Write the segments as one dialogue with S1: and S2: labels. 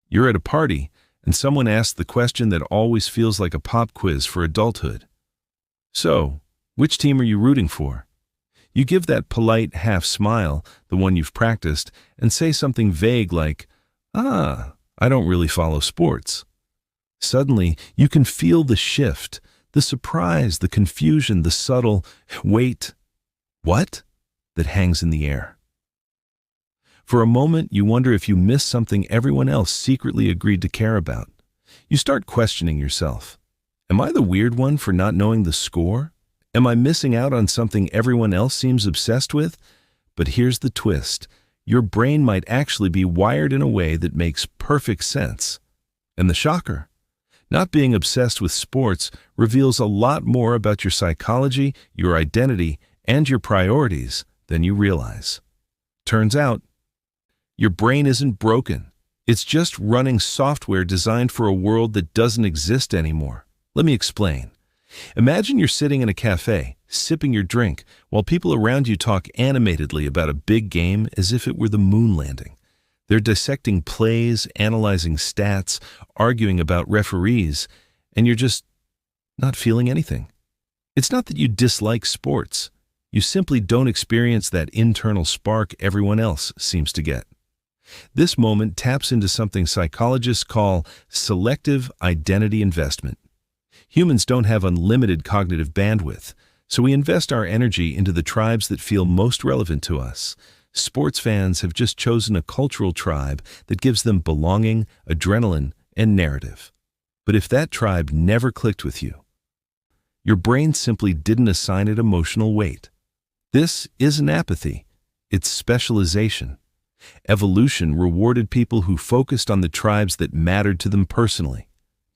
S1: You're at a party, and someone asks the question that always feels like a pop quiz for adulthood. So, which team are you rooting for? You give that polite half smile, the one you've practiced, and say something vague like, I don't really follow sports. Suddenly, you can feel the shift, the surprise, the confusion, the subtle, wait, what? That hangs in the air. For a moment, you wonder if you missed something everyone else secretly agreed to care about. You start questioning yourself. Am I the weird one for not knowing the score? Am I missing out on something everyone else seems obsessed with? But here's the twist. Your brain might actually be wired in a way that makes perfect sense. And the shocker, not being obsessed with sports reveals a lot more about your psychology, your identity, and your priorities than you realize. Turns out, your brain isn't broken. It's just running software designed for a world that doesn't exist anymore. Let me explain. Imagine you're sitting in a cafe, sipping your drink, while people around you talk animatedly about a big game as if it were the moon landing. They're dissecting plays, analyzing stats, arguing about referees, and you're just not feeling anything. It's not that you dislike sports. You simply don't experience that internal spark everyone else seems to get. This moment taps into something psychologists call selective identity investment. Humans don't have unlimited cognitive bandwidth, so we invest our energy into the tribes that feel most relevant to us. Sports fans have just chosen a cultural tribe that gives them belonging, adrenaline, and narrative. But if that tribe never clicked with you, your brain simply didn't assign it emotional weight. This isn't apathy, it's specialization. Evolution rewarded people who focused on the tribes that mattered to them personally.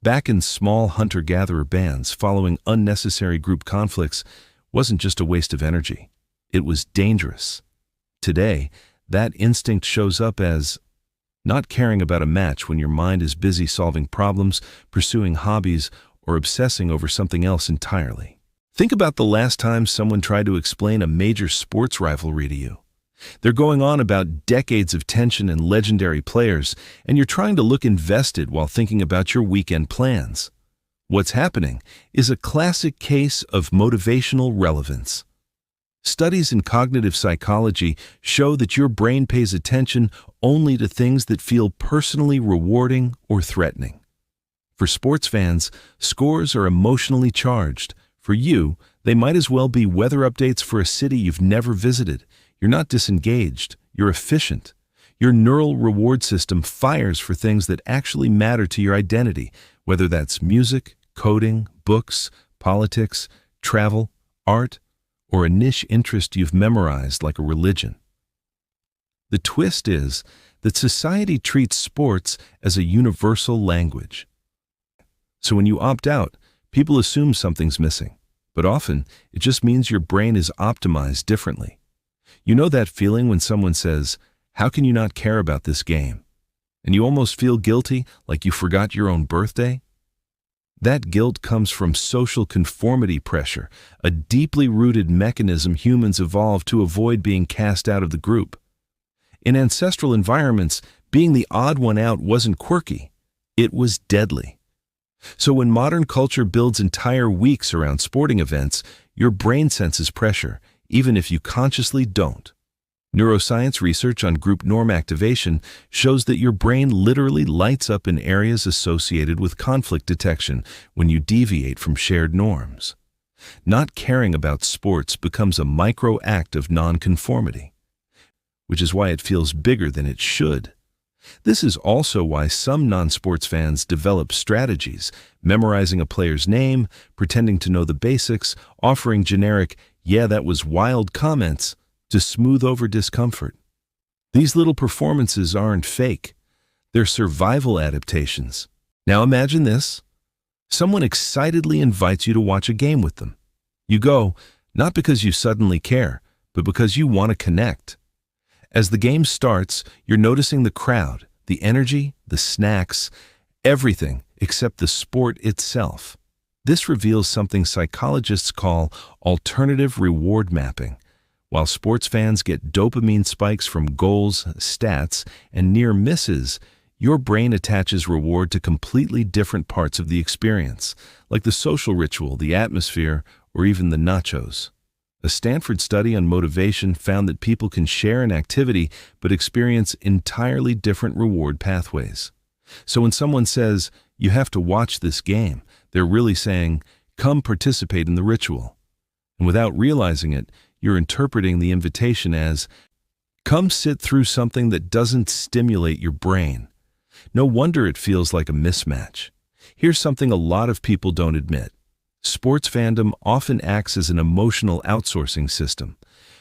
S1: Back in small hunter-gatherer bands, following unnecessary group conflicts wasn't just a waste of energy. It was dangerous. Today, that instinct shows up as not caring about a match when your mind is busy solving problems, pursuing hobbies, or obsessing over something else entirely. Think about the last time someone tried to explain a major sports rivalry to you. They're going on about decades of tension and legendary players, and you're trying to look invested while thinking about your weekend plans. What's happening is a classic case of motivational relevance. Studies in cognitive psychology show that your brain pays attention only to things that feel personally rewarding or threatening. For sports fans, scores are emotionally charged. For you, they might as well be weather updates for a city you've never visited. You're not disengaged, you're efficient. Your neural reward system fires for things that actually matter to your identity, whether that's music, coding, books, politics, travel, art, or a niche interest you've memorized like a religion. The twist is that society treats sports as a universal language. So when you opt out, people assume something's missing, but often it just means your brain is optimized differently. You know that feeling when someone says, "How can you not care about this game?" And you almost feel guilty, like you forgot your own birthday? That guilt comes from social conformity pressure, a deeply rooted mechanism humans evolved to avoid being cast out of the group. In ancestral environments, being the odd one out wasn't quirky, it was deadly. So when modern culture builds entire weeks around sporting events, your brain senses pressure, even if you consciously don't. Neuroscience research on group norm activation shows that your brain literally lights up in areas associated with conflict detection when you deviate from shared norms. Not caring about sports becomes a micro act of nonconformity, which is why it feels bigger than it should. This is also why some non-sports fans develop strategies, memorizing a player's name, pretending to know the basics, offering generic, "Yeah, that was wild" comments to smooth over discomfort. These little performances aren't fake. They're survival adaptations. Now imagine this. Someone excitedly invites you to watch a game with them. You go, not because you suddenly care, but because you want to connect. As the game starts, you're noticing the crowd, the energy, the snacks, everything except the sport itself. This reveals something psychologists call alternative reward mapping. While sports fans get dopamine spikes from goals, stats, and near misses, Your brain attaches reward to completely different parts of the experience, like the social ritual, the atmosphere, or even the nachos. A Stanford study on motivation found that people can share an activity but experience entirely different reward pathways. So when someone says, "You have to watch this game," they're really saying, "Come participate in the ritual." And without realizing it, you're interpreting the invitation as, "Come sit through something that doesn't stimulate your brain." No wonder it feels like a mismatch. Here's something a lot of people don't admit. Sports fandom often acts as an emotional outsourcing system.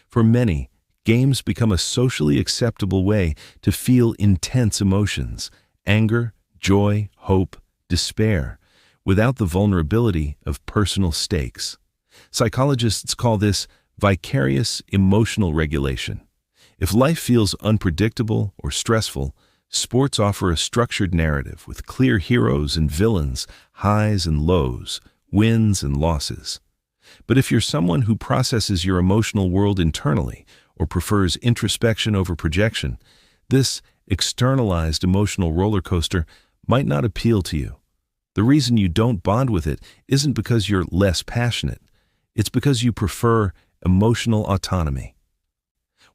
S1: For many, games become a socially acceptable way to feel intense emotions: anger, joy, hope, despair, without the vulnerability of personal stakes. Psychologists call this vicarious emotional regulation. If life feels unpredictable or stressful, sports offer a structured narrative with clear heroes and villains, highs and lows, wins and losses. But if you're someone who processes your emotional world internally or prefers introspection over projection, this externalized emotional roller coaster might not appeal to you. The reason you don't bond with it isn't because you're less passionate. It's because you prefer emotional autonomy.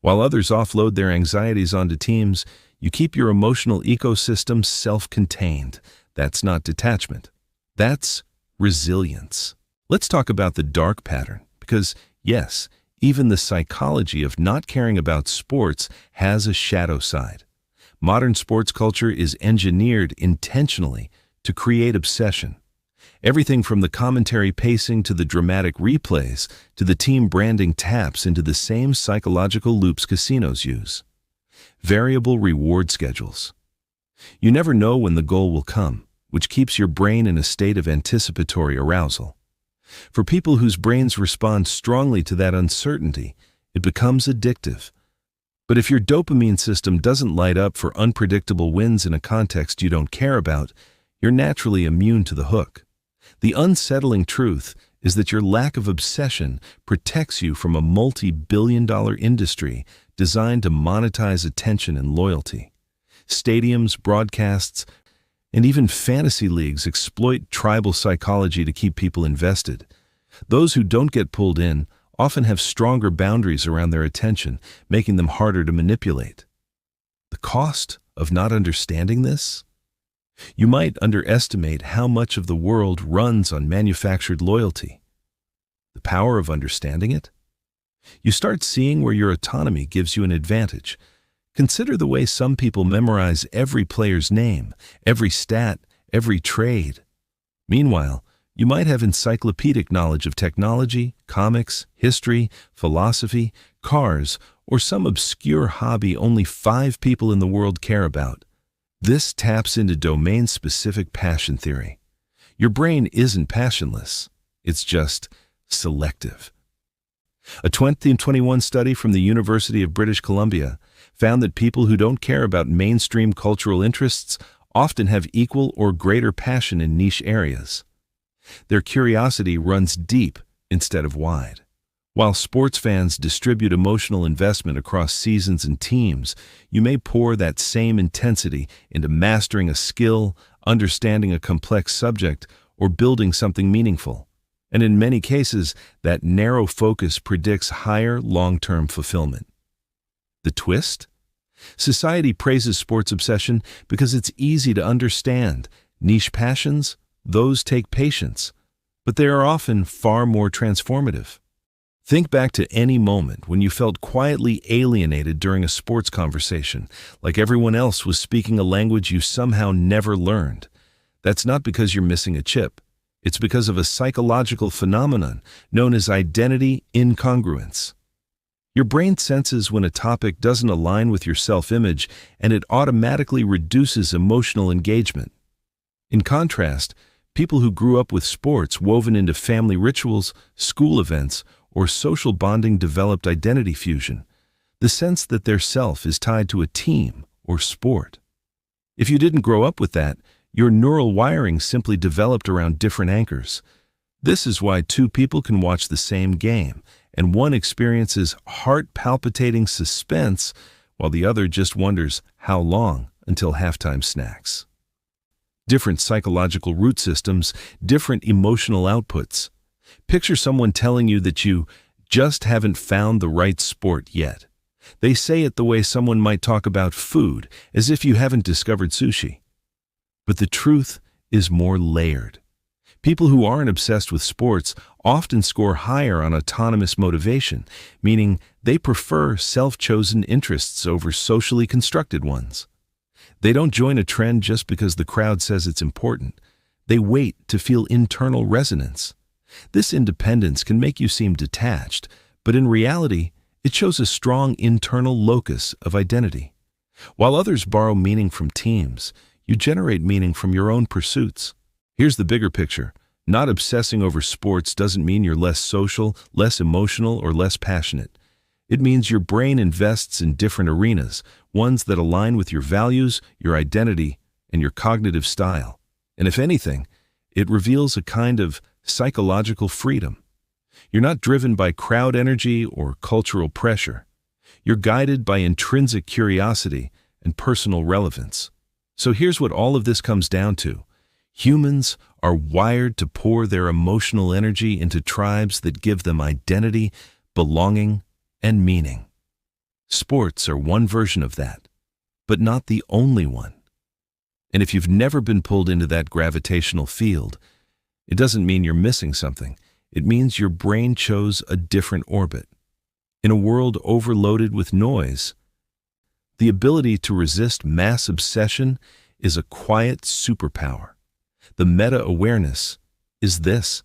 S1: While others offload their anxieties onto teams, you keep your emotional ecosystem self-contained. That's not detachment. That's resilience. Let's talk about the dark pattern, because, yes, even the psychology of not caring about sports has a shadow side. Modern sports culture is engineered intentionally to create obsession. Everything from the commentary pacing to the dramatic replays to the team branding taps into the same psychological loops casinos use. Variable reward schedules. You never know when the goal will come, which keeps your brain in a state of anticipatory arousal. For people whose brains respond strongly to that uncertainty, it becomes addictive. But if your dopamine system doesn't light up for unpredictable wins in a context you don't care about, you're naturally immune to the hook. The unsettling truth is that your lack of obsession protects you from a multi-billion-dollar industry designed to monetize attention and loyalty. Stadiums, broadcasts, and even fantasy leagues exploit tribal psychology to keep people invested. Those who don't get pulled in often have stronger boundaries around their attention, making them harder to manipulate. The cost of not understanding this? You might underestimate how much of the world runs on manufactured loyalty. The power of understanding it? You start seeing where your autonomy gives you an advantage. Consider the way some people memorize every player's name, every stat, every trade. Meanwhile, you might have encyclopedic knowledge of technology, comics, history, philosophy, cars, or some obscure hobby only 5 people in the world care about. This taps into domain-specific passion theory. Your brain isn't passionless, it's just selective. A 2021 study from the University of British Columbia found that people who don't care about mainstream cultural interests often have equal or greater passion in niche areas. Their curiosity runs deep instead of wide. While sports fans distribute emotional investment across seasons and teams, you may pour that same intensity into mastering a skill, understanding a complex subject, or building something meaningful. And in many cases, that narrow focus predicts higher long-term fulfillment. The twist? Society praises sports obsession because it's easy to understand. Niche passions? Those take patience. But they are often far more transformative. Think back to any moment when you felt quietly alienated during a sports conversation, like everyone else was speaking a language you somehow never learned. That's not because you're missing a chip. It's because of a psychological phenomenon known as identity incongruence. Your brain senses when a topic doesn't align with your self-image, and it automatically reduces emotional engagement. In contrast, people who grew up with sports woven into family rituals, school events, or social bonding developed identity fusion, the sense that their self is tied to a team or sport. If you didn't grow up with that, your neural wiring simply developed around different anchors. This is why 2 people can watch the same game, and one experiences heart-palpitating suspense while the other just wonders how long until halftime snacks. Different psychological root systems, different emotional outputs. Picture someone telling you that you just haven't found the right sport yet. They say it the way someone might talk about food, as if you haven't discovered sushi. But the truth is more layered. People who aren't obsessed with sports often score higher on autonomous motivation, meaning they prefer self-chosen interests over socially constructed ones. They don't join a trend just because the crowd says it's important. They wait to feel internal resonance. This independence can make you seem detached, but in reality, it shows a strong internal locus of identity. While others borrow meaning from teams, you generate meaning from your own pursuits. Here's the bigger picture. Not obsessing over sports doesn't mean you're less social, less emotional, or less passionate. It means your brain invests in different arenas, ones that align with your values, your identity, and your cognitive style. And if anything, it reveals a kind of psychological freedom. You're not driven by crowd energy or cultural pressure. You're guided by intrinsic curiosity and personal relevance. So here's what all of this comes down to. Humans are wired to pour their emotional energy into tribes that give them identity, belonging, and meaning. Sports are one version of that, but not the only one. And if you've never been pulled into that gravitational field, it doesn't mean you're missing something. It means your brain chose a different orbit. In a world overloaded with noise, the ability to resist mass obsession is a quiet superpower. The meta-awareness is this.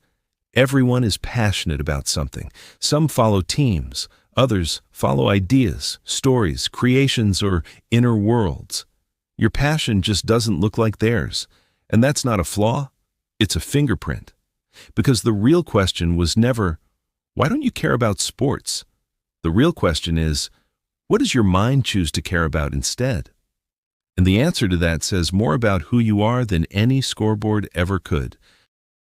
S1: Everyone is passionate about something. Some follow teams. Others follow ideas, stories, creations, or inner worlds. Your passion just doesn't look like theirs. And that's not a flaw. It's a fingerprint. Because the real question was never, why don't you care about sports? The real question is, what does your mind choose to care about instead? And the answer to that says more about who you are than any scoreboard ever could.